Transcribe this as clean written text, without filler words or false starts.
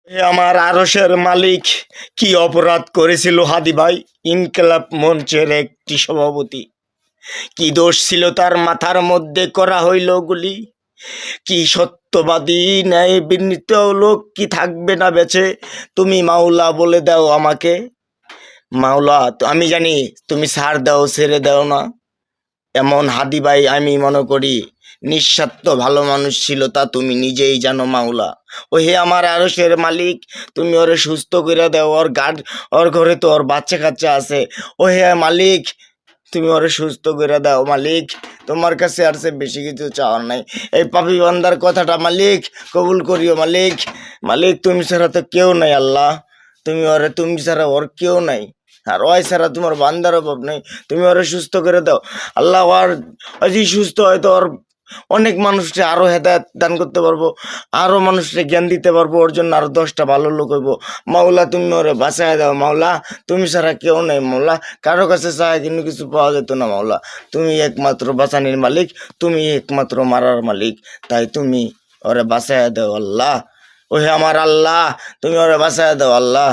হে আমার আরশের মালিক, কি অপরাধ করেছিল হাদি ভাই? ইনকিলাব মঞ্চের একটি সভাপতি, কি দোষ ছিল তার মাথার মধ্যে করা হইল গুলি? কি সত্যবাদী ন্যায় বিনীত লোক কি থাকবে না বেঁচে? তুমি মাওলা বলে দাও আমাকে। মাওলা, আমি জানি তুমি ছাড় দাও, ছেড়ে দাও না। এমন হাদি ভাই আমি মনে করি নিঃস্বার্থ ভালো মানুষ ছিল, তা তুমি নিজেই জানো মাওলা। ও হে আমার আরশের মালিক, তুমি ওরে সুস্থ করে দাও। ওর ঘরে তো ওর বাচ্চা কাচ্চা আছে। ও হে মালিক, তুমি ওরে সুস্থ করে দাও মালিক। তোমার কাছে আর সে বেশি কিছু চাওয়ার নাই। এই পাপী বান্দার কথাটা মালিক কবুল করিও মালিক। মালিক, তুমি ছাড়া তো কেউ নাই আল্লাহ। তুমি ছাড়া ওর কেউ নাই, আর ওই ছাড়া তোমার বান্দার অভাব নেই। তুমি ওরে সুস্থ করে দাও আল্লাহ। আর যদি সুস্থ হয় তো ওর অনেক মানুষকে আরো হেদায়েত দান করতে পারবো, আরো মানুষকে জ্ঞান দিতে পারবো, ওর জন্য আরো 10টা ভালো লোক হইব। মাওলা, তুমি ওরে বাঁচায় দাও মাওলা। তুমি ছাড়া কেউ নেই মাওলা। কারো কাছে চায় কিন্তু কিছু পাওয়া যেত না মাওলা। তুমি একমাত্র বাঁচানির মালিক, তুমি একমাত্র মারার মালিক। তাই তুমি ওরে বাঁচায় দাও আল্লাহ। ও হে আমার আল্লাহ, তুমি ওরে বাঁচায় দাও আল্লাহ।